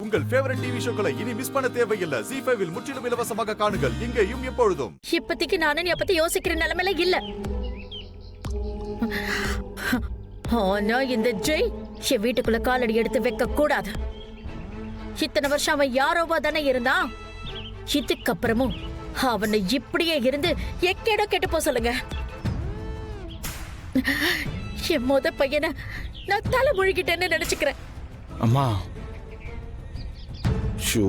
உங்கள் favourite TV ஷோக்களை இனி miss பண்ண தேவையில்லை. ZEE5 இல் முற்றிலும் இலவசமாக காணுங்கள். இங்கேயும் எப்பொழுதும். இப்போதைக்கு நானும் நீ பத்தி யோசிக்கிற நிலைமையில இல்ல. ஆனா இந்த ஜெய் என் வீட்டுக்குள்ள காலடி எடுத்து வைக்க கூடாது. இத்தனை வருஷம் அவன் யாரோவா தானே இருந்தான். இதுக்கப்புறமும் அவனை இப்படியே இருந்து எக்கேடோ கெட்டு போ சொல்லுங்க. என் மொத பையனை நான் தலை முழுகிட்டேன்னு நினைச்சுக்கிறேன். அம்மா ஷோ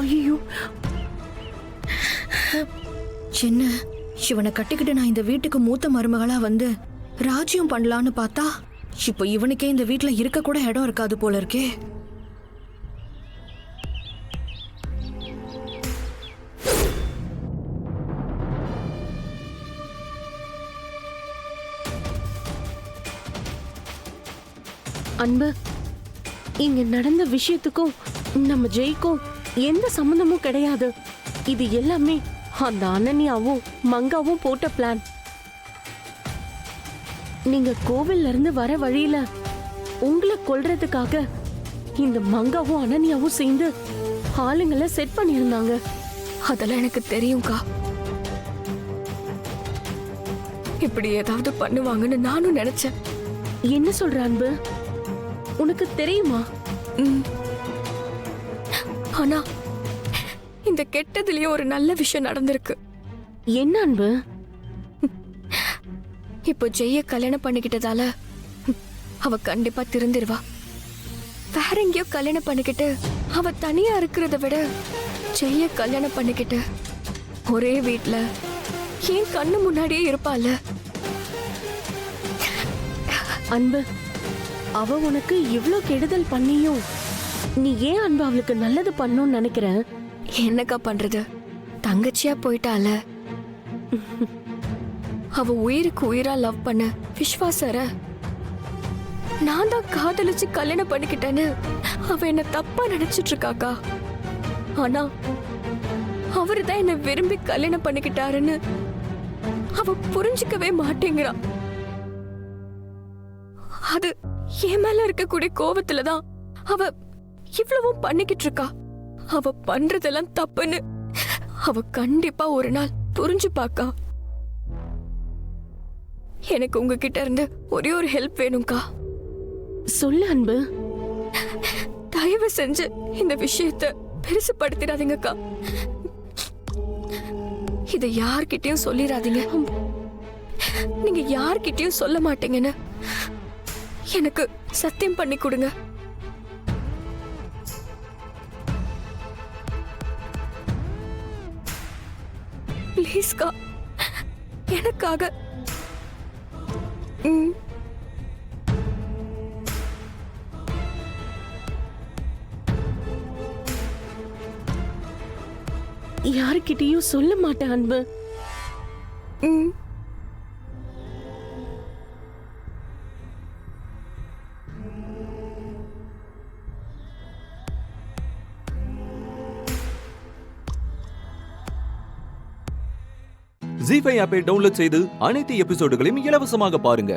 ஐயோ சின்ன இவனை கட்டிக்கிட்டு நான் இந்த வீட்டுக்கு மூத்த மருமகளா வந்து ராஜ்யம் பண்ணலான்னு பார்த்தா இப்போ இவனுக்கே இந்த வீட்டுல இருக்க கூட இடம் இருக்காது போல இருக்கே. அன்பு, இங்க நடந்த விஷயத்துக்கும் நம்ம ஜெய்க்கும் எந்த சம்பந்தமும் கிடையாது. இது எல்லாமே அந்த அனன்யாவும் மங்காவும் போட்ட பிளான். நீங்க கோவில்ல இருந்து வர வழியில உங்களை கொல்றதுக்காக இந்த மங்காவும் அனன்யாவும் சேர்ந்து ஆளுங்களை செட் பண்ணியிருந்தாங்க. அதெல்லாம் எனக்கு தெரியும்க்கா. இப்படி ஏதாவது பண்ணுவாங்கன்னு நானும் நினைச்சேன். என்ன சொல்ற அன்பு, உனக்கு தெரியுமா? ஆனா இந்த கெட்டதுலயும் ஒரு நல்ல விஷயம் நடந்திருக்கு. என்ன அன்பு? இப்போ ஜெய்ய கல்யாணம் பண்ணிக்கிட்டதால அவ கண்டிப்பா திருந்திருவா. வேற எங்கேயோ கல்யாணம் பண்ணிக்கிட்டு அவ தனியா இருக்கிறத விட ஜெய்ய கல்யாணம் பண்ணிக்கிட்டு ஒரே வீட்ல ஏன் கண்ணு முன்னாடியே இருப்பாள். அன்பு, அவ உனக்கு இவ்ளோ கெடுதல் பண்ணியும் நீ ஏன் அன்பு அவளுக்கு நல்லது பண்ணணும்னு நினைக்கிற? என்னக்கா பண்றது, தங்கச்சியா போயிட்டால. அவ உயிருக்கு உயிரா லவ் பண்ண விஸ்வாசர நான் தான் காதலிச்சு கல்யாணம் பண்ணிக்கிட்டேன்னு அவ என்ன தப்பா நினைச்சிட்டு இருக்காக்கா. ஆனா அவருதான் என்ன விரும்பி கல்யாணம் பண்ணிக்கிட்டாருன்னு அவ புரிஞ்சுக்கவே மாட்டேங்கிறா. அது என் மேல இருக்கக்கூடிய கோவத்துலதான் அவ இவ்வளவும் பண்ணிக்கிட்டு இருக்கா. அவ பண்றதெல்லாம் தப்புன்னு அவ கண்டிப்பா ஒரு நாள் புரிஞ்சு பாக்கா. எனக்கு உங்ககிட்ட இருந்து ஒரே ஒரு ஹெல்ப் வேணும்க்கா. சொல்லு அன்பு. தயவு செஞ்சு இந்த விஷயத்தை பெருசுப்படுத்திடாதீங்கக்கா. இத யார்கிட்டயும் சொல்லிடாதீங்க. நீங்க யார்கிட்டயும் சொல்ல மாட்டீங்கன்னு எனக்கு சத்தியம் பண்ணி கொடுங்க. ப்ளீஸ்க்கா, எனக்காக. யாருக்கிட்டையும் சொல்ல மாட்டேன் அன்பு. ZEE5 ஆப்பை டவுன்லோட் செய்து அனைத்து எபிசோடுகளையும் இலவசமாக பாருங்க.